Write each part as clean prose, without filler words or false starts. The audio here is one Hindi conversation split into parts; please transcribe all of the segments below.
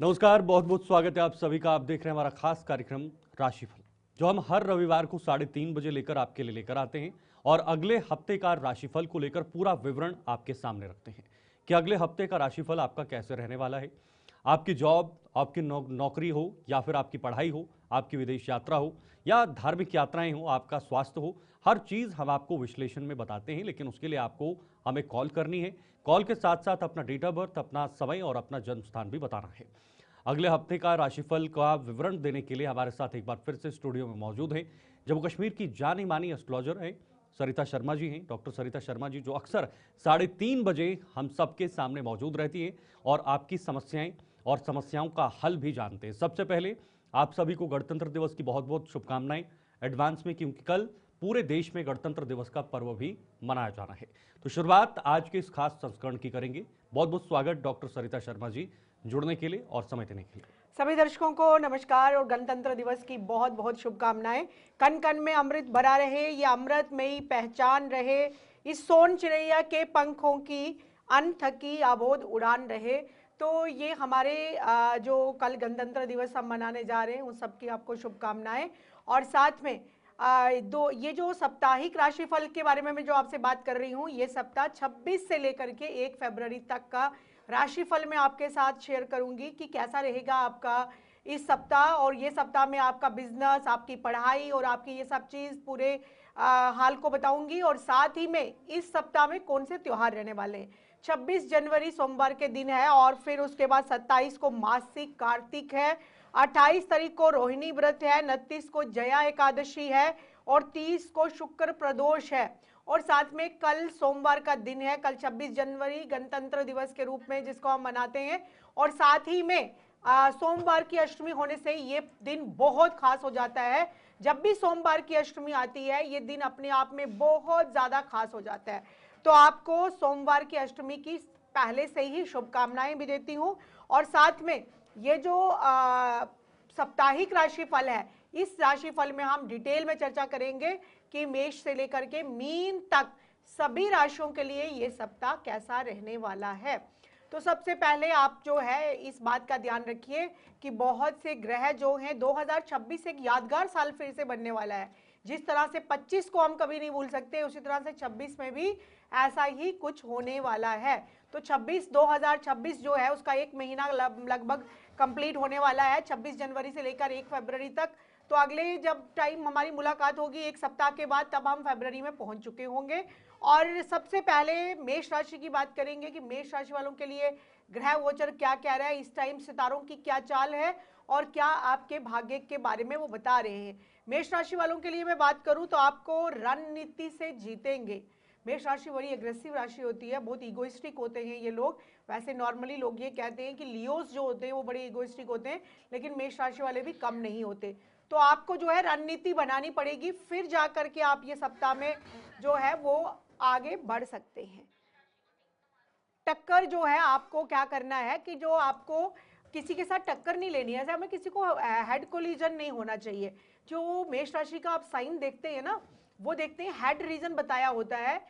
नमस्कार, बहुत बहुत स्वागत है आप सभी का। आप देख रहे हैं हमारा खास कार्यक्रम राशिफल, जो हम हर रविवार को 3:30 बजे लेकर आपके लिए लेकर आते हैं और अगले हफ्ते का राशिफल को लेकर पूरा विवरण आपके सामने रखते हैं कि अगले हफ्ते का राशिफल आपका कैसे रहने वाला है। आपकी जॉब, आपकी नौकरी हो या फिर आपकी पढ़ाई हो, आपकी विदेश यात्रा हो या धार्मिक यात्राएं हो, आपका स्वास्थ्य हो, हर चीज़ हम आपको विश्लेषण में बताते हैं। लेकिन उसके लिए आपको हमें कॉल करनी है। कॉल के साथ साथ अपना डेट ऑफ बर्थ, अपना समय और अपना जन्म स्थान भी बताना है। अगले हफ्ते का राशिफल का विवरण देने के लिए हमारे साथ एक बार फिर से स्टूडियो में मौजूद हैं जम्मू कश्मीर की जानी मानी एस्ट्रोलॉजर हैं सरिता शर्मा जी हैं, डॉक्टर सरिता शर्मा जी, जो अक्सर 3:30 बजे हम सबके सामने मौजूद रहती हैं और आपकी समस्याएं और समस्याओं का हल भी जानते हैं। सबसे पहले आप सभी को गणतंत्र दिवस की बहुत बहुत शुभकामनाएं एडवांस में, क्योंकि कल पूरे देश में गणतंत्र दिवस का पर्व भी मनाया जाना है। तो शुरुआत आज के इस खास संस्करण की करेंगे। बहुत बहुत स्वागत डॉक्टर सरिता शर्मा जी, जुड़ने के लिए और समय देने के लिए। सभी दर्शकों को नमस्कार और गणतंत्र दिवस की बहुत बहुत शुभकामनाएं। कण कण में अमृत भरा रहे, ये अमृत में ही पहचान रहे, इस सोन चिड़ैया के पंखों की अनथकी आबोद उड़ान रहे। तो ये हमारे जो कल गणतंत्र दिवस हम मनाने जा रहे हैं उन सबकी आपको शुभकामनाएं। और साथ में ये जो साप्ताहिक राशिफल के बारे में मैं जो आपसे बात कर रही हूँ, ये सप्ताह 26 से लेकर के 1 फरवरी तक का राशिफल मैं आपके साथ शेयर करूंगी कि कैसा रहेगा आपका इस सप्ताह। और ये सप्ताह में आपका बिजनेस, आपकी पढ़ाई और आपकी ये सब चीज़ पूरे हाल को बताऊंगी। और साथ ही में इस सप्ताह में कौन से त्योहार रहने वाले हैं। 26 जनवरी सोमवार के दिन है और फिर उसके बाद 27 को मासिक कार्तिक है, 28 तारीख को रोहिणी व्रत है, 29 को जया एकादशी है और 30 को शुक्र प्रदोष है। और साथ में कल सोमवार का दिन है, कल 26 जनवरी गणतंत्र दिवस के रूप में जिसको हम मनाते हैं। और साथ ही में सोमवार की अष्टमी होने से ये दिन बहुत खास हो जाता है। जब भी सोमवार की अष्टमी आती है ये दिन अपने आप में बहुत ज्यादा खास हो जाता है। तो आपको सोमवार की अष्टमी की पहले से ही शुभकामनाएं भी देती हूँ। और साथ में ये जो साप्ताहिक राशिफल है, इस राशिफल में हम डिटेल में चर्चा करेंगे कि मेष से लेकर के मीन तक सभी राशियों के लिए ये सप्ताह कैसा रहने वाला है। तो सबसे पहले आप जो है इस बात का ध्यान रखिए कि बहुत से ग्रह जो हैं 2026 एक यादगार साल फिर से बनने वाला है। जिस तरह से 25 को हम कभी नहीं भूल सकते, उसी तरह से 26 में भी ऐसा ही कुछ होने वाला है। तो 2026 जो है उसका एक महीना लगभग कंप्लीट होने वाला है, 26 जनवरी से लेकर 1 फरवरी तक। तो अगले जब टाइम हमारी मुलाकात होगी एक सप्ताह के बाद, तब हम फरवरी में पहुंच चुके होंगे। और सबसे पहले मेष राशि की बात करेंगे कि मेष राशि वालों के लिए ग्रह गोचर क्या कह रहा है, इस टाइम सितारों की क्या चाल है और क्या आपके भाग्य के बारे में वो बता रहे हैं। मेष राशि वालों के लिए मैं बात करूं तो आपको रणनीति से जीतेंगे। मेष राशि बड़ी एग्रेसिव राशि होती है, बहुत इगोइस्टिक होते हैं ये लोग। वैसे नॉर्मली लोग ये कहते हैं कि लियोस जो होते हैं वो बड़े इगोइस्टिक होते हैं, लेकिन मेष राशि वाले भी कम नहीं होते। तो आपको जो है रणनीति बनानी पड़ेगी, फिर जा करके आप ये सप्ताह में जो है वो आगे बढ़ सकते हैं। टक्कर जो है आपको क्या करना है कि जो आपको किसी के साथ टक्कर नहीं लेनी है, ऐसे हमें किसी को हेड कोलिजन नहीं होना चाहिए। जो मेष राशि का आप साइन देखते हैं ना, वो देखते हैं हेड रीजन बताया होता है।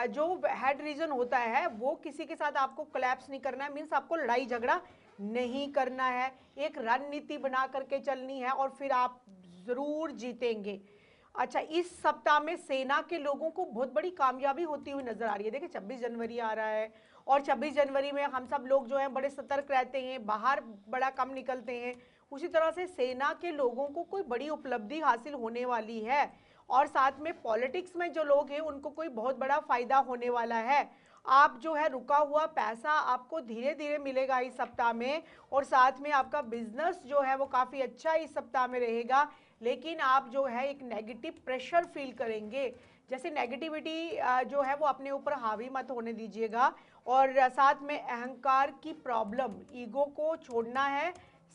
जो हेड रीजन होता है वो किसी के साथ आपको कोलैप्स नहीं करना है, मीन्स आपको लड़ाई झगड़ा नहीं करना है, एक रणनीति बना करके चलनी है और फिर आप जरूर जीतेंगे। अच्छा, इस सप्ताह में सेना के लोगों को बहुत बड़ी कामयाबी होती हुई नजर आ रही है। देखिए 26 जनवरी आ रहा है और 26 जनवरी में हम सब लोग जो हैं बड़े सतर्क रहते हैं, बाहर बड़ा कम निकलते हैं। उसी तरह से सेना के लोगों को कोई बड़ी उपलब्धि हासिल होने वाली है। और साथ में पॉलिटिक्स में जो लोग हैं उनको कोई बहुत बड़ा फायदा होने वाला है। आप जो है रुका हुआ पैसा आपको धीरे धीरे मिलेगा इस सप्ताह में। और साथ में आपका बिजनेस जो है वो काफ़ी अच्छा इस सप्ताह में रहेगा। लेकिन आप जो है एक नेगेटिव प्रेशर फील करेंगे, जैसे नेगेटिविटी जो है वो अपने ऊपर हावी मत होने दीजिएगा। और साथ में अहंकार की प्रॉब्लम, ईगो को छोड़ना है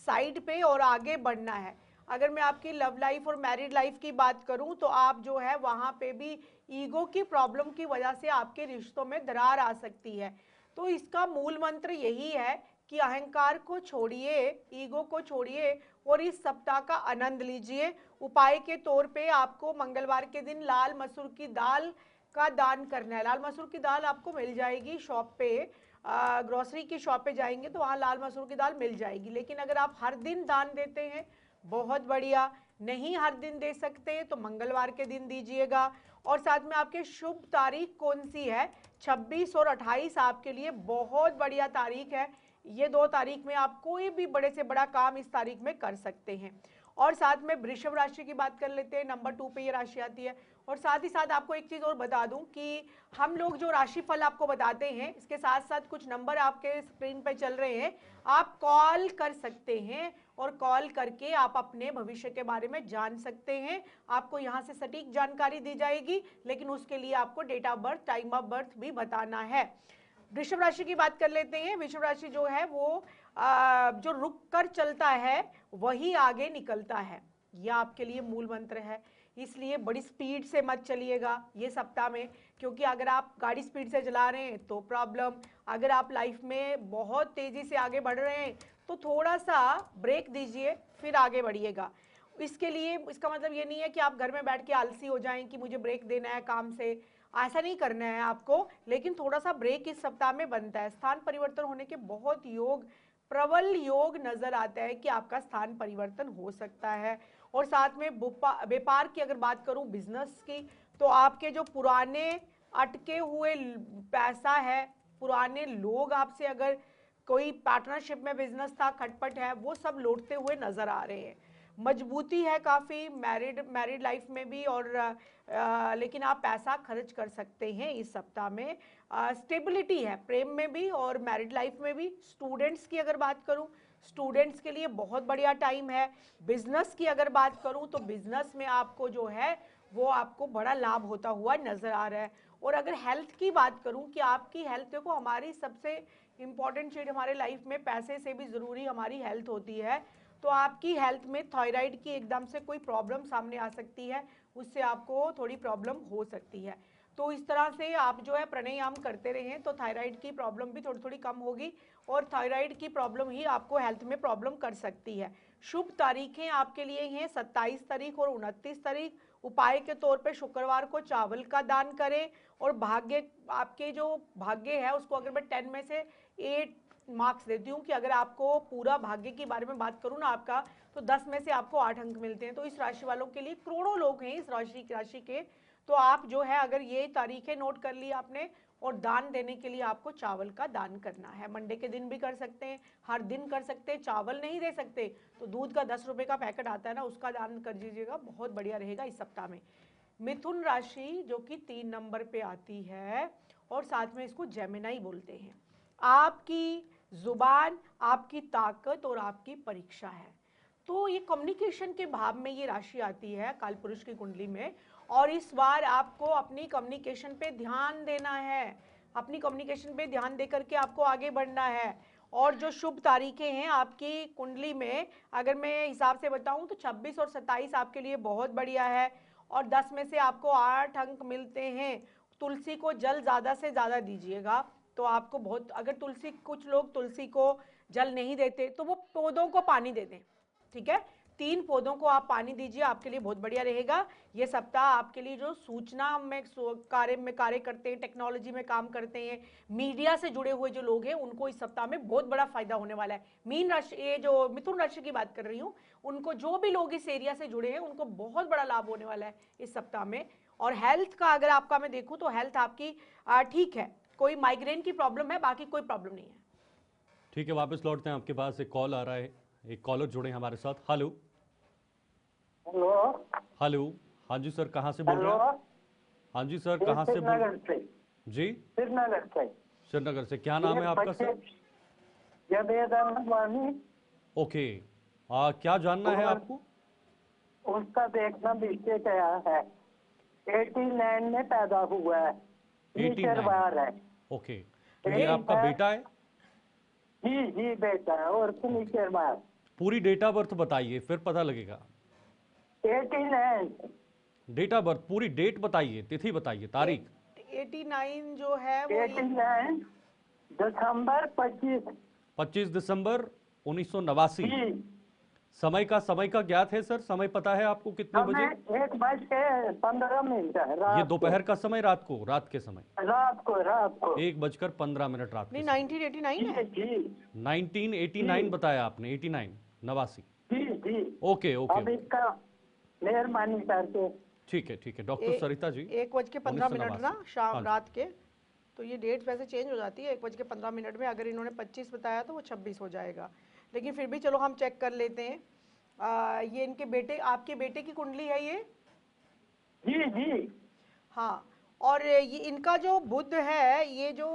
साइड पे और आगे बढ़ना है। अगर मैं आपकी लव लाइफ और मैरिड लाइफ की बात करूं तो आप जो है वहां पे भी ईगो की प्रॉब्लम की वजह से आपके रिश्तों में दरार आ सकती है। तो इसका मूल मंत्र यही है कि अहंकार को छोड़िए, ईगो को छोड़िए और इस सप्ताह का आनंद लीजिए। उपाय के तौर पे आपको मंगलवार के दिन लाल मसूर की दाल का दान करना है। लाल मसूर की दाल आपको मिल जाएगी शॉप पे, ग्रोसरी की शॉप पे जाएंगे तो वहाँ लाल मसूर की दाल मिल जाएगी। लेकिन अगर आप हर दिन दान देते हैं, बहुत बढ़िया। नहीं हर दिन दे सकते तो मंगलवार के दिन दीजिएगा। और साथ में आपके शुभ तारीख कौन सी है? 26 और 28 आपके लिए बहुत बढ़िया तारीख है। ये 2 तारीख में आप कोई भी बड़े से बड़ा काम इस तारीख में कर सकते हैं। और साथ में वृषभ राशि की बात कर लेते हैं, नंबर 2 पे ये राशि आती है। और साथ ही साथ आपको एक चीज और बता दूं कि हम लोग जो राशिफल आपको बताते हैं, इसके साथ साथ कुछ नंबर आपके स्क्रीन पे चल रहे हैं, आप कॉल कर सकते हैं और कॉल करके आप अपने भविष्य के बारे में जान सकते हैं। आपको यहाँ से सटीक जानकारी दी जाएगी, लेकिन उसके लिए आपको date of birth, time of birth भी बताना है। वृषभ राशि की बात कर लेते हैं। वृषभ राशि जो है वो जो रुक कर चलता है वही आगे निकलता है, यह आपके लिए मूल मंत्र है। इसलिए बड़ी स्पीड से मत चलिएगा ये सप्ताह में, क्योंकि अगर आप गाड़ी स्पीड से चला रहे हैं तो प्रॉब्लम, अगर आप लाइफ में बहुत तेजी से आगे बढ़ रहे हैं तो थोड़ा सा ब्रेक दीजिए फिर आगे बढ़िएगा। इसके लिए इसका मतलब ये नहीं है कि आप घर में बैठ के आलसी हो जाएं कि मुझे ब्रेक देना है काम से, ऐसा नहीं करना है आपको। लेकिन थोड़ा सा ब्रेक इस सप्ताह में बनता है। स्थान परिवर्तन होने के बहुत योग, प्रबल योग नजर आता है कि आपका स्थान परिवर्तन हो सकता है। और साथ में व्यापार की अगर बात करूं, बिजनेस की, तो आपके जो पुराने अटके हुए पैसा है, पुराने लोग आपसे अगर कोई पार्टनरशिप में बिजनेस था, खटपट है, वो सब लौटते हुए नजर आ रहे हैं। मजबूती है काफ़ी मैरिड लाइफ में भी। और लेकिन आप पैसा खर्च कर सकते हैं इस सप्ताह में। स्टेबिलिटी है प्रेम में भी और मैरिड लाइफ में भी। स्टूडेंट्स की अगर बात करूं, स्टूडेंट्स के लिए बहुत बढ़िया टाइम है। बिजनेस की अगर बात करूं तो बिजनेस में आपको जो है वो आपको बड़ा लाभ होता हुआ नजर आ रहा है। और अगर हेल्थ की बात करूं कि आपकी हेल्थ, देखो हमारी सबसे इंपॉर्टेंट चीज हमारे लाइफ में पैसे से भी ज़रूरी हमारी हेल्थ होती है। तो आपकी हेल्थ में थायराइड की एकदम से कोई प्रॉब्लम सामने आ सकती है, उससे आपको थोड़ी प्रॉब्लम हो सकती है। तो इस तरह से आप जो है प्राणायाम करते रहें तो थायराइड की प्रॉब्लम भी थोड़ी थोड़ी कम होगी। और थायराइड की प्रॉब्लम ही आपको हेल्थ में प्रॉब्लम कर सकती है। शुभ तारीखें आपके लिए हैं 27 तारीख और 29 तारीख। उपाय के तौर पे शुक्रवार को चावल का दान करें। और भाग्य, आपके जो भाग्य है उसको अगर मैं 10 में से 8 मार्क्स देती हूँ कि अगर आपको पूरा भाग्य के बारे में बात करूँ ना आपका, तो 10 में से आपको 8 अंक मिलते हैं। तो इस राशि वालों के लिए करोड़ों लोग हैं इस राशि के। तो आप जो है अगर ये तारीखें नोट कर ली आपने, और दान देने के लिए आपको चावल का दान करना है। मंडे के दिन भी कर सकते हैं, हर दिन कर सकते हैं। चावल नहीं दे सकते तो दूध का 10 रुपये का पैकेट आता है ना, उसका दान कर दीजिएगा, बहुत बढ़िया रहेगा इस सप्ताह में। मिथुन राशि जो कि 3 नंबर पे आती है और साथ में इसको जेमिनाई बोलते हैं। आपकी जुबान, आपकी ताकत और आपकी परीक्षा है। तो ये कम्युनिकेशन के भाव में ये राशि आती है कालपुरुष की कुंडली में। और इस बार आपको अपनी कम्युनिकेशन पे ध्यान देना है, अपनी कम्युनिकेशन पे ध्यान दे करके आपको आगे बढ़ना है। और जो शुभ तारीखें हैं आपकी कुंडली में, अगर मैं हिसाब से बताऊं तो 26 और 27 आपके लिए बहुत बढ़िया है। और 10 में से आपको 8 अंक मिलते हैं। तुलसी को जल ज़्यादा से ज़्यादा दीजिएगा तो आपको बहुत, अगर तुलसी, कुछ लोग तुलसी को जल नहीं देते तो वो पौधों को पानी दे दें, ठीक है। 3 पौधों को आप पानी दीजिए, आपके लिए बहुत बढ़िया रहेगा। ये सप्ताह आपके लिए जो सूचना में कार्य करते हैं, टेक्नोलॉजी में काम करते हैं, मीडिया से जुड़े हुए जो लोग हैं, उनको इस सप्ताह में बहुत बड़ा फायदा होने वाला है। मीन राशि, ये जो मिथुन राशि की बात कर रही हूँ, उनको, जो भी लोग इस एरिया से जुड़े हैं, उनको बहुत बड़ा लाभ होने वाला है इस सप्ताह में। और हेल्थ का अगर आपका मैं देखूँ तो हेल्थ आपकी ठीक है, कोई माइग्रेन की प्रॉब्लम है, बाकी कोई प्रॉब्लम नहीं है। ठीक है, वापस लौटते हैं। आपके पास एक कॉल आ रहा है, एक कॉलर जुड़े हैं हमारे साथ। Hello hello. हेलो, हाँ जी सर, कहाँ से बोल रहे हैं? हाँ जी सर, कहाँ से बोल? श्रीनगर से। जी, श्रीनगर से। श्रीनगर से। क्या नाम है आपका सर? वानी। ओके, क्या जानना है आपको? उसका देखना विषय क्या है। 89 में पैदा हुआ है, 89 है। ओके, तो ये आपका बेटा है? जी जी बेटा है। और नीचरवार। पूरी डेट ऑफ बर्थ बताइए, फिर पता लगेगा। 89। डेट ऑफ बर्थ, पूरी डेट बताइए, तिथि बताइए, तारीख। 89 जो है वो 89 दिसंबर 25। 25 दिसंबर 1989। समय का ज्ञात है सर? समय पता है आपको कितने बजे? 1:15 है रात ये को। दोपहर का समय, रात को? रात के समय रात को 1:15 रात के नहीं, समय। 1989 है। जी 1989 बताया आपने? 89, 89। जी जी। ओके ओके अब इसका मेहरबानी करके ठीक है डॉक्टर सरिता जी। 1:15 ना 1989। शाम हाँ जी। रात के। तो ये डेट वैसे चेंज हो जाती है, 1:15 में अगर इन्होंने 25 बताया तो वो 26 हो जाएगा, लेकिन फिर भी चलो हम चेक कर लेते हैं। ये इनके बेटे, आपके बेटे की कुंडली है ये? जी जी। हाँ। और ये इनका जो बुध है, ये जो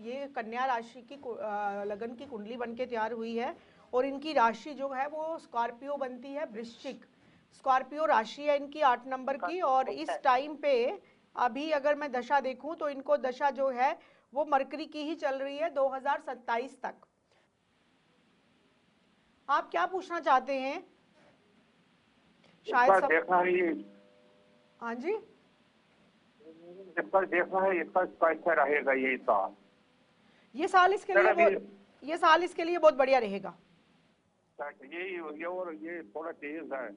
ये कन्या राशि की लगन की कुंडली बन के तैयार हुई है, और इनकी राशि जो है वो स्कॉर्पियो बनती है, वृश्चिक। स्कॉर्पियो राशि है इनकी 8 नंबर की। और इस टाइम पे अभी अगर मैं दशा देखूं तो इनको दशा जो है वो मरकरी की ही चल रही है 2027 तक। आप क्या पूछना चाहते हैं? शायद सब। देखना है हाँ जी। देखना है इसका कैसा रहेगा ये साल। ये साल इसके लिए ये साल इसके लिए बहुत बढ़िया रहेगा। ये और ये थोड़ा तेज है।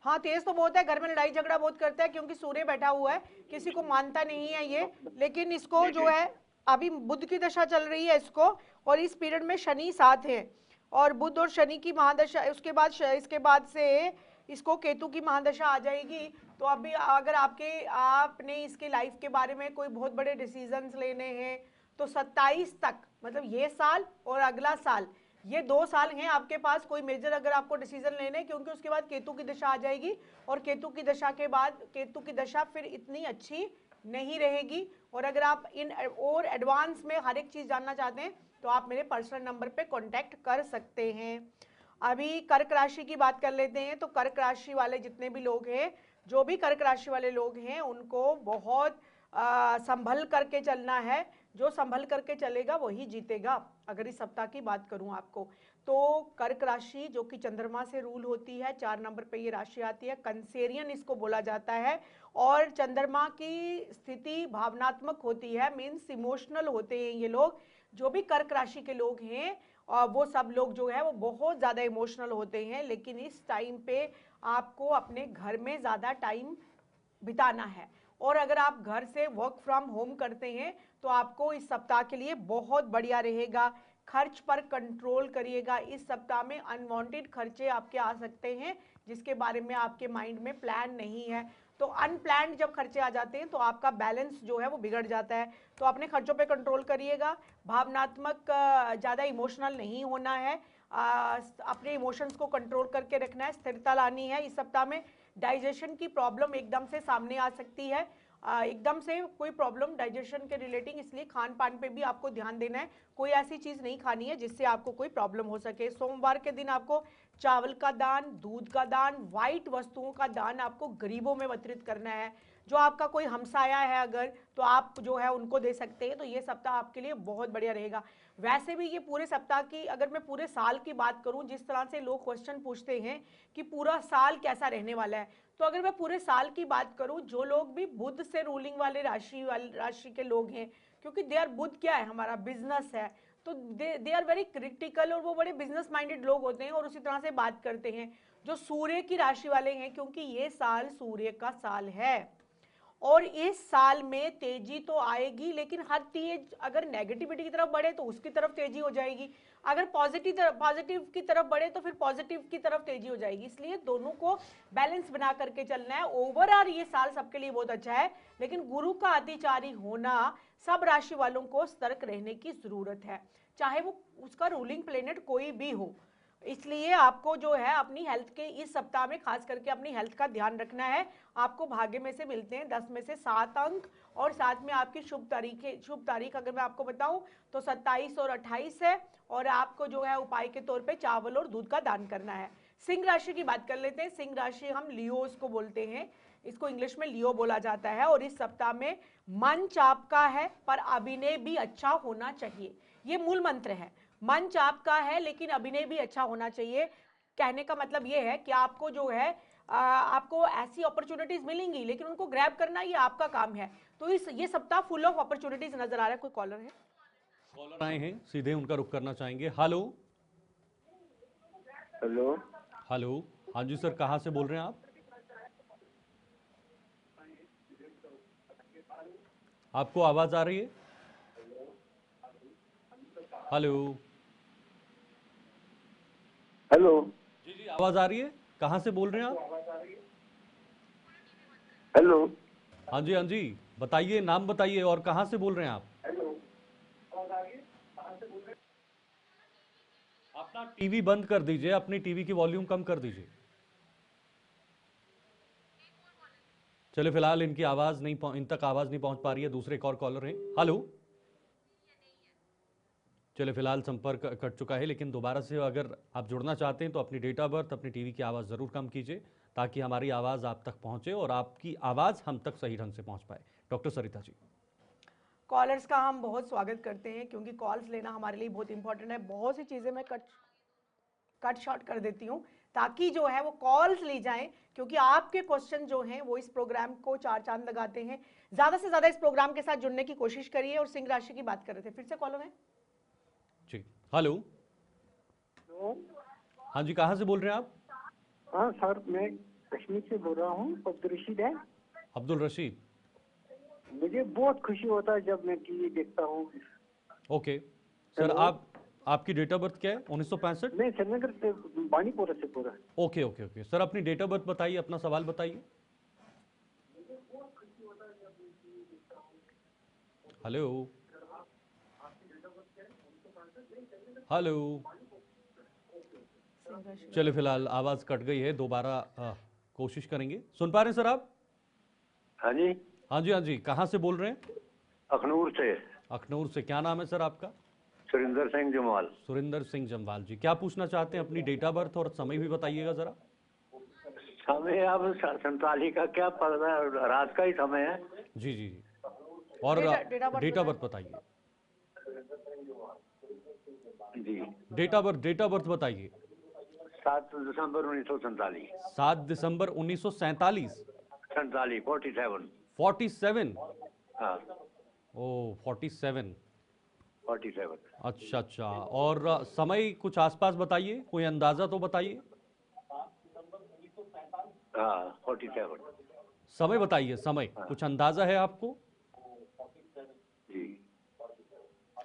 हाँ, तेज तो बहुत है, घर में लड़ाई झगड़ा बहुत करता है, क्योंकि सूर्य बैठा हुआ है, किसी को मानता नहीं है ये। लेकिन इसको जो है अभी बुध की दशा चल रही है इसको, और इस पीरियड में शनि साथ है, और बुध और शनि की महादशा, उसके बाद इसके बाद से इसको केतु की महादशा आ जाएगी। तो अभी अगर आपने इसके लाइफ के बारे में कोई बहुत बड़े डिसीजंस लेने हैं तो 27 तक, मतलब ये साल और अगला साल, ये 2 साल हैं आपके पास कोई मेजर अगर आपको डिसीजन लेने, क्योंकि उसके बाद केतु की दशा आ जाएगी, और केतु की दशा के बाद केतु की दशा फिर इतनी अच्छी नहीं रहेगी। और अगर आप इन और एडवांस में हर एक चीज जानना चाहते हैं तो आप मेरे पर्सनल नंबर पे कांटेक्ट कर सकते हैं। अभी कर्क राशि की बात कर लेते हैं। तो कर्क राशि वाले जितने भी लोग हैं, जो भी कर्क राशि वाले लोग हैं, उनको बहुत संभल करके चलना है। जो संभल करके चलेगा वही जीतेगा। अगर इस सप्ताह की बात करूं आपको, तो कर्क राशि जो कि चंद्रमा से रूल होती है, 4 नंबर पे ये राशि आती है, कंसेरियन इसको बोला जाता है। और चंद्रमा की स्थिति भावनात्मक होती है, मीन्स इमोशनल होते हैं ये लोग। जो भी कर्क राशि के लोग हैं वो सब लोग जो है वो बहुत ज़्यादा इमोशनल होते हैं। लेकिन इस टाइम पे आपको अपने घर में ज़्यादा टाइम बिताना है, और अगर आप घर से वर्क फ्रॉम होम करते हैं तो आपको इस सप्ताह के लिए बहुत बढ़िया रहेगा। खर्च पर कंट्रोल करिएगा। इस सप्ताह में अनवांटेड खर्चे आपके आ सकते हैं जिसके बारे में आपके माइंड में प्लान नहीं है। तो अनप्लान्ड जब खर्चे आ जाते हैं तो आपका बैलेंस जो है वो बिगड़ जाता है। तो अपने खर्चों पे कंट्रोल करिएगा। भावनात्मक ज़्यादा इमोशनल नहीं होना है। अपने इमोशंस को कंट्रोल करके रखना है, स्थिरता लानी है। इस सप्ताह में डाइजेशन की प्रॉब्लम एकदम से सामने आ सकती है, एकदम से कोई प्रॉब्लम डाइजेशन के रिलेटिंग, इसलिए खान पान पे भी आपको ध्यान देना है। कोई ऐसी चीज़ नहीं खानी है जिससे आपको कोई प्रॉब्लम हो सके। सोमवार के दिन आपको चावल का दान, दूध का दान, वाइट वस्तुओं का दान आपको गरीबों में वितरित करना है। जो आपका कोई हमसाया है अगर, तो आप जो है उनको दे सकते हैं। तो ये सप्ताह आपके लिए बहुत बढ़िया रहेगा। वैसे भी ये पूरे सप्ताह की, अगर मैं पूरे साल की बात करूं, जिस तरह से लोग क्वेश्चन पूछते हैं कि पूरा साल कैसा रहने वाला है, तो अगर मैं पूरे साल की बात करूं, जो लोग भी बुध से रूलिंग वाले राशि के लोग हैं, क्योंकि दे आर, बुध क्या है, हमारा बिजनेस है, तो दे आर वेरी क्रिटिकल, और वो बड़े बिजनेस माइंडेड लोग होते हैं और उसी तरह से बात करते हैं। जो सूर्य की राशि वाले हैं, क्योंकि ये साल सूर्य का साल है, और इस साल में तेजी तो आएगी, लेकिन हर तेज अगर नेगेटिविटी की तरफ बढ़े तो उसकी तरफ तेजी हो जाएगी, अगर पॉजिटिव की तरफ बढ़े तो फिर पॉजिटिव की तरफ तेजी हो जाएगी। इसलिए दोनों को बैलेंस बना करके चलना है। ओवरऑल ये साल सबके लिए बहुत अच्छा है, लेकिन गुरु का अतिचारी होना, सब राशि वालों को सतर्क रहने की जरूरत है, चाहे वो उसका रूलिंग प्लेनेट कोई भी हो। इसलिए आपको जो है अपनी हेल्थ के इस सप्ताह में खास करके अपनी हेल्थ का ध्यान रखना है। आपको भाग्य में से मिलते हैं 10 में से 7 अंक, और साथ में आपकी शुभ तारीख अगर मैं आपको बताऊं तो 27 और 28 है। और आपको जो है उपाय के तौर पे चावल और दूध का दान करना है। सिंह राशि की बात कर लेते हैं। सिंह राशि हम लियोस को बोलते हैं, इसको इंग्लिश में लियो बोला जाता है। और इस सप्ताह में मंच आपका है पर अभिनय भी अच्छा होना चाहिए, ये मूल मंत्र है। मंच आपका है लेकिन अभिनय भी अच्छा होना चाहिए। कहने का मतलब ये है कि आपको जो है आपको ऐसी अपॉर्चुनिटीज मिलेंगी, लेकिन उनको ग्रैब करना ये आपका काम है। तो ये सप्ताह फुल ऑफ अपॉर्चुनिटीज नजर आ रहा है। कोई कॉलर है? कॉलर आए हैं, सीधे उनका रुख करना चाहेंगे। Hello hello. हेलो। हाँ जी सर, कहाँ से बोल रहे हैं आप? आपको आवाज आ रही है? हेलो। हेलो। जी जी, आवाज आ रही है? कहाँ से बोल रहे हैं आप? हेलो। हाँ जी हाँ जी, बताइए, नाम बताइए और कहाँ से बोल रहे हैं आप? अपना टीवी बंद कर दीजिए, अपनी टीवी की वॉल्यूम कम कर दीजिए। चलिए, फिलहाल इनकी आवाज नहीं इन तक आवाज नहीं पहुंच पा रही है। दूसरे एक और कॉलर हैं। हेलो। चलिए, फिलहाल संपर्क कट चुका है, लेकिन दोबारा से अगर आप जुड़ना चाहते हैं तो अपनी डेट ऑफ बर्थ, अपनी टीवी की आवाज़ ज़रूर कम कीजिए, ताकि हमारी आवाज़ आप तक पहुंचे और आपकी आवाज़ हम तक सही ढंग से पहुंच पाए। डॉक्टर सरिता जी। कॉलर्स का हम बहुत स्वागत करते हैं, क्योंकि कॉल्स लेना हमारे लिए बहुत इंपॉर्टेंट है। बहुत सी चीज़ें मैं कट शॉर्ट कर देती हूँ, ताकि जो है वो कॉल्स ली जाएं, क्योंकि आपके क्वेश्चन जो हैं वो इस प्रोग्राम को चार चांद लगाते हैं। ज़्यादा से ज़्यादा इस प्रोग्राम के साथ जुड़ने की कोशिश करिए। और सिंह राशि की बात कर रहे थे, फिर से कॉलर है जी। हेलो। हेलो। हाँ जी, कहाँ से बोल रहे हैं आप? हाँ सर, मैं कश्मीर से बोल रहा हूँ। अब्दुल रशीद है। अब्दुल रशीद। मुझे बहुत खुशी होता है जब मैं टीवी देखता हूँ। Okay sir, hello. आपकी डेट ऑफ बर्थ क्या है? 1965? मैं श्रीनगर से, बानीपोरा से पूरा। ओके ओके ओके सर, अपनी डेट ऑफ बर्थ बताइए, अपना सवाल बताइए। हेलो। हेलो। चलिए, फिलहाल आवाज़ कट गई है, दोबारा कोशिश करेंगे। सुन पा रहे हैं सर आप? हाँ जी। हाँ जी हाँ जी, कहाँ से बोल रहे हैं? अखनूर से अखनूर से। क्या नाम है सर आपका? सुरिंदर सिंह जमाल। सुरिंदर सिंह जमवाल जी। क्या पूछना चाहते हैं? अपनी डेट ऑफ बर्थ और समय भी बताइएगा ज़रा। समय अब 47 का क्या पता, रात का ही समय है। जी जी जी। और date of birth date of बताएं। बर्थ बताइए। जी। डेट ऑफ बर्थ बताइए। 7 दिसंबर 1947। 7 दिसंबर 1947। 47। 47। हाँ, ओ, 47। 47। अच्छा अच्छा, और समय कुछ आसपास बताइए, कोई अंदाज़ा तो बताइए। हाँ, 47। समय बताइए, समय कुछ अंदाज़ा है आपको? जी।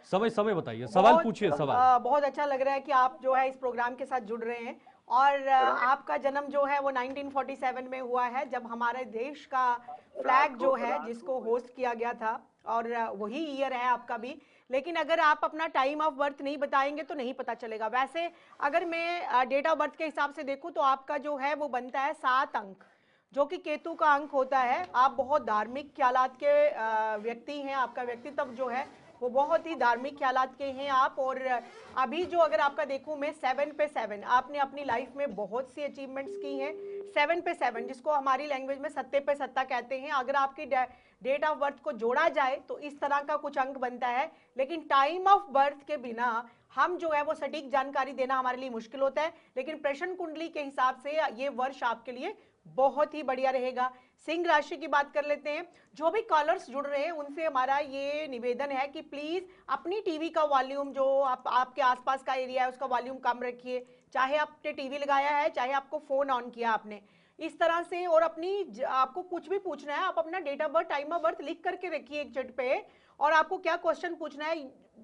समय समय बताइए, सवाल पूछिए, सवाल। बहुत अच्छा लग रहा है कि आप जो है इस प्रोग्राम के साथ जुड़ रहे हैं। और आपका जन्म जो है वो 1947 में हुआ है, जब हमारे देश का फ्लैग जो है जिसको होस्ट किया गया था, और वही ईयर है आपका भी। लेकिन अगर आप अपना टाइम ऑफ बर्थ नहीं बताएंगे तो नहीं पता चलेगा। वैसे अगर मैं डेट ऑफ बर्थ के हिसाब से देखूं तो आपका जो है वो बनता है 7 अंक, जो कि केतु का अंक होता है। आप बहुत धार्मिक ख्यालात के व्यक्ति हैं। आपका व्यक्तित्व जो है वो बहुत ही धार्मिक ख्यालात के हैं आप। और अभी जो अगर आपका देखूं मैं 7 पे 7, आपने अपनी लाइफ में बहुत सी अचीवमेंट्स की हैं। 7 पे 7, जिसको हमारी लैंग्वेज में सत्ते पे सत्ता कहते हैं। अगर आपकी डेट ऑफ बर्थ को जोड़ा जाए तो इस तरह का कुछ अंक बनता है। लेकिन टाइम ऑफ बर्थ के बिना हम जो है वो सटीक जानकारी देना हमारे लिए मुश्किल होता है। लेकिन प्रश्न कुंडली के हिसाब से ये वर्ष आपके लिए बहुत ही बढ़िया रहेगा। सिंह राशि की बात कर लेते हैं। जो भी कॉलर्स जुड़ रहे हैं उनसे हमारा ये निवेदन है कि प्लीज अपनी टीवी का वॉल्यूम, जो आपके आसपास का एरिया है उसका वॉल्यूम कम रखिए। चाहे आपने टीवी लगाया है, चाहे आपको फोन ऑन किया आपने, इस तरह से। और आपको कुछ भी पूछना है, आप अपना date of birth, time of birth लिख करके रखिए एक चिट पे। और आपको क्या क्वेश्चन पूछना है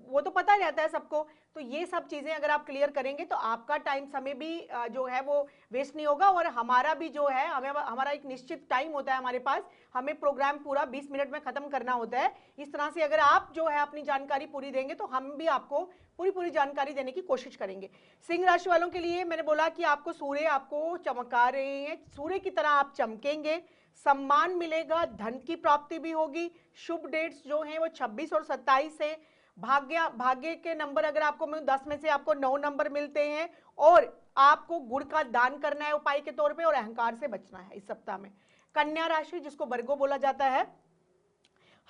वो तो पता रहता है सबको। तो ये सब चीजें अगर आप क्लियर करेंगे तो आपका टाइम समय भी जो है वो वेस्ट नहीं होगा। और हमारा भी जो है, हमारा एक निश्चित टाइम होता है हमारे पास, हमें प्रोग्राम पूरा 20 मिनट में खत्म करना होता है। इस तरह से अगर आप जो है अपनी जानकारी पूरी देंगे तो हम भी आपको पूरी पूरी जानकारी देने की कोशिश करेंगे। सिंह राशि वालों के लिए मैंने बोला कि आपको सूर्य आपको चमका रहे हैं, सूर्य की तरह आप चमकेंगे, सम्मान मिलेगा, धन की प्राप्ति भी होगी। शुभ डेट्स जो हैं वो 26 और 27 है। भाग्य के नंबर अगर आपको 10 में से आपको 9 नंबर मिलते हैं। और आपको गुड़ का दान करना है उपाय के तौर पे, और अहंकार से बचना है इस सप्ताह में। कन्या राशि, जिसको वर्गो बोला जाता है,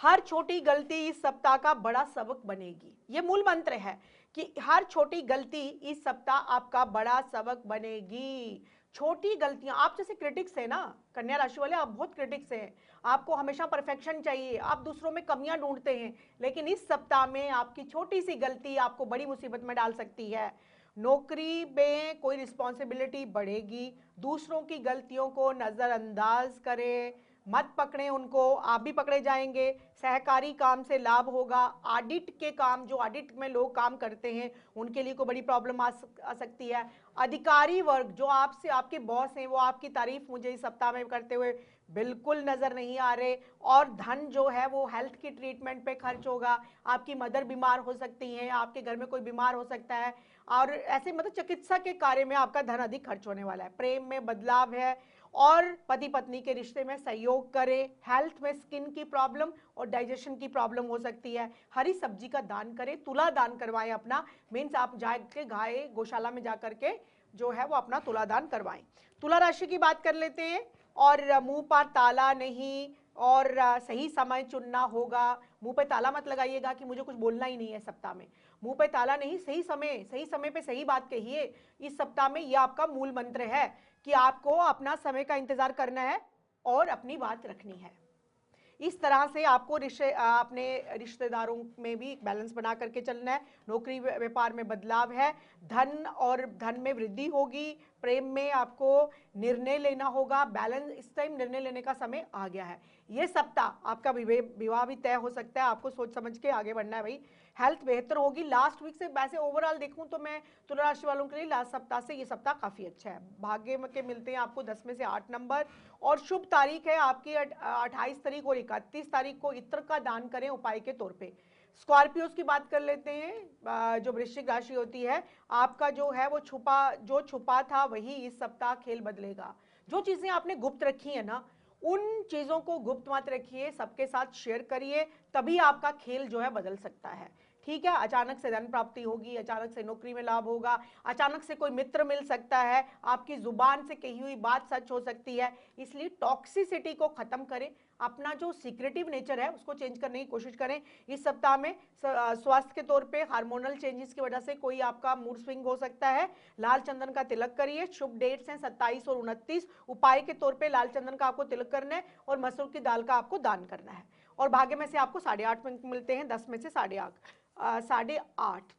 हर छोटी गलती इस सप्ताह का बड़ा सबक बनेगी। ये मूल मंत्र है कि हर छोटी गलती इस सप्ताह आपका बड़ा सबक बनेगी। छोटी गलतियां, आप जैसे क्रिटिक्स है ना कन्या राशि वाले, आप बहुत क्रिटिक्स हैं, आपको हमेशा परफेक्शन चाहिए, आप दूसरों में कमियां ढूंढते हैं। लेकिन इस सप्ताह में आपकी छोटी सी गलती आपको बड़ी मुसीबत में डाल सकती है। नौकरी में कोई रिस्पॉन्सिबिलिटी बढ़ेगी, दूसरों की गलतियों को नज़रअंदाज करें, मत पकड़ें उनको, आप भी पकड़े जाएंगे। सहकारी काम से लाभ होगा। ऑडिट के काम, जो ऑडिट में लोग काम करते हैं, उनके लिए कोई बड़ी प्रॉब्लम आ सकती है। अधिकारी वर्ग जो आपसे, आपके बॉस हैं, वो आपकी तारीफ मुझे इस सप्ताह में करते हुए बिल्कुल नजर नहीं आ रहे। और धन जो है वो हेल्थ की ट्रीटमेंट पे खर्च होगा। आपकी मदर बीमार हो सकती हैं, आपके घर में कोई बीमार हो सकता है, और ऐसे मतलब चिकित्सा के कार्य में आपका धन अधिक खर्च होने वाला है। प्रेम में बदलाव है और पति पत्नी के रिश्ते में सहयोग करें। हेल्थ में स्किन की प्रॉब्लम और डाइजेशन की प्रॉब्लम हो सकती है। हरी सब्जी का दान करें, तुला दान करवाएं अपना, मीन्स आप जाके गाय गौशाला में जा करके जो है वो अपना तुला दान करवाएं। तुला राशि की बात कर लेते हैं। और मुंह पर ताला नहीं, और सही समय चुनना होगा। मुंह पे ताला मत लगाइएगा कि मुझे कुछ बोलना ही नहीं है सप्ताह में। मुंह पे ताला नहीं, सही समय पे सही बात कहिए। इस सप्ताह में ये आपका मूल मंत्र है कि आपको अपना समय का इंतजार करना है और अपनी बात रखनी है। इस तरह से आपको अपने रिश्तेदारों में भी बैलेंस बना करके चलना है। नौकरी व्यापार में बदलाव है, धन और धन में वृद्धि होगी। प्रेम में आपको निर्णय लेना होगा, बैलेंस, इस टाइम निर्णय लेने का समय आ गया है। ये सप्ताह आपका विवाह भी तय हो सकता है, आपको सोच समझ के आगे बढ़ना है भाई। हेल्थ बेहतर होगी। लास्ट वीक से वैसे ओवरऑल देखूं तो मैं तुला राशि वालों के लिए लास्ट सप्ताह से ये सप्ताह काफी अच्छा है। भाग्य के मिलते हैं आपको 10 में से 8 नंबर, और शुभ तारीख है आपकी 28 तारीख और 31 तारीख को इत्र का दान करें उपाय के तौर पे। स्कॉर्पियोस की बात कर लेते हैं। जो वृश्चिक राशि होती है, आपका जो है वो छुपा था वही इस सप्ताह खेल बदलेगा। जो चीजें आपने गुप्त रखी है ना, उन चीजों को गुप्त मत रखिए, सबके साथ शेयर करिए, तभी आपका खेल जो है बदल सकता है। ठीक है, अचानक से धन प्राप्ति होगी, अचानक से नौकरी में लाभ होगा, अचानक से कोई मित्र मिल सकता है, आपकी जुबान से कही हुई बात सच हो सकती है। इसलिए टॉक्सिसिटी को खत्म करें, अपना जो सीक्रेटिव नेचर है उसको चेंज करने की कोशिश करें। इस सप्ताह में स्वास्थ्य के तौर पे हार्मोनल चेंजेस की वजह से कोई आपका मूड स्विंग हो सकता है। लाल चंदन का तिलक करिए। शुभ डेट्स हैं 27 और 29। उपाय के तौर पे लाल चंदन का आपको तिलक करना है और मसूर की दाल का आपको दान करना है। और भाग्य में से आपको 8.5 अंक मिलते हैं, 10 में से 8.5।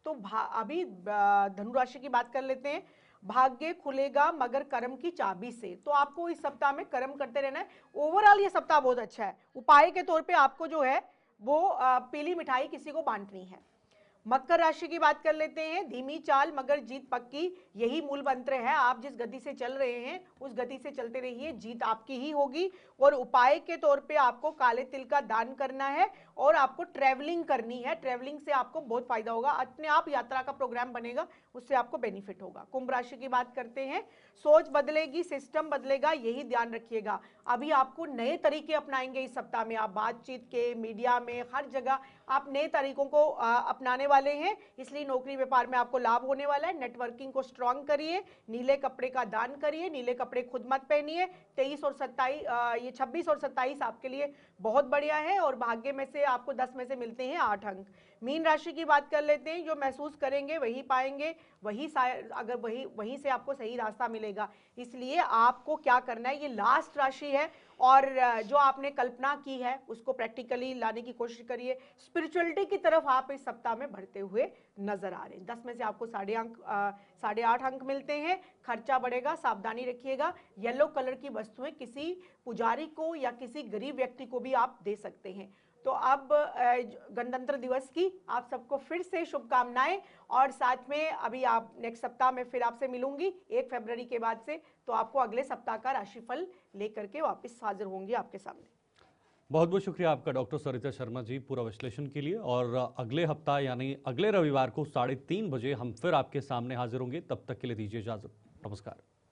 तो अभी धनु राशि की बात कर लेते हैं। भाग्य खुलेगा मगर कर्म की चाबी से। तो आपको इस सप्ताह में कर्म करते रहना है। ओवरऑल ये सप्ताह बहुत अच्छा है। उपाय के तौर पे आपको जो है वो पीली मिठाई किसी को बांटनी है। मकर राशि की बात कर लेते हैं। धीमी चाल मगर जीत पक्की, यही मूल मंत्र है। आप जिस गति से चल रहे हैं उस गति से चलते रहिए, जीत आपकी ही होगी। और उपाय के तौर पे आपको काले तिल का दान करना है और आपको ट्रैवलिंग करनी है। ट्रैवलिंग से आपको बहुत फायदा होगा, अपने आप यात्रा का प्रोग्राम बनेगा, उससे आपको बेनिफिट होगा। कुंभ राशि की बात करते हैं। सोच बदलेगी, सिस्टम बदलेगा, यही ध्यान रखिएगा। अभी आपको नए तरीके अपनाएंगे इस सप्ताह में। आप बातचीत के, मीडिया में, हर जगह आप नए तरीकों को अपनाने वाले हैं। इसलिए नौकरी व्यापार में आपको लाभ होने वाला है। नेटवर्किंग को स्ट्रांग करिए, नीले कपड़े का दान करिए। नीले कपड़े खुद मत पहनिए। 23 और 27 ये 26 और 27 आपके लिए बहुत बढ़िया है। और भाग्य में से आपको 10 में से मिलते हैं 8 अंक। मीन राशि की बात कर लेते हैं। जो महसूस करेंगे वही पाएंगे, अगर वहीं से आपको सही रास्ता मिलेगा। इसलिए आपको क्या करना है, ये लास्ट राशि है और जो आपने कल्पना की है उसको प्रैक्टिकली लाने की कोशिश करिए। स्पिरिचुअलिटी की तरफ आप इस सप्ताह में बढ़ते हुए नजर आ रहे हैं। 10 में से आपको 8.5 अंक मिलते हैं। खर्चा बढ़ेगा, सावधानी रखिएगा। येलो कलर की वस्तुएं किसी पुजारी को या किसी गरीब व्यक्ति को भी आप दे सकते हैं। तो अब गणतंत्र दिवस की आप सबको फिर से शुभकामनाएं। और साथ में अभी आप नेक्स्ट सप्ताह में फिर आपसे मिलूंगी 1 फरवरी के बाद से, तो आपको अगले सप्ताह का राशिफल लेकर के वापस हाजिर होंगी आपके सामने। बहुत बहुत शुक्रिया आपका डॉक्टर सरिता शर्मा जी पूरा विश्लेषण के लिए। और अगले हफ्ता यानी अगले रविवार को 3:30 बजे हम फिर आपके सामने हाजिर होंगे। तब तक के लिए दीजिए इजाजत। नमस्कार।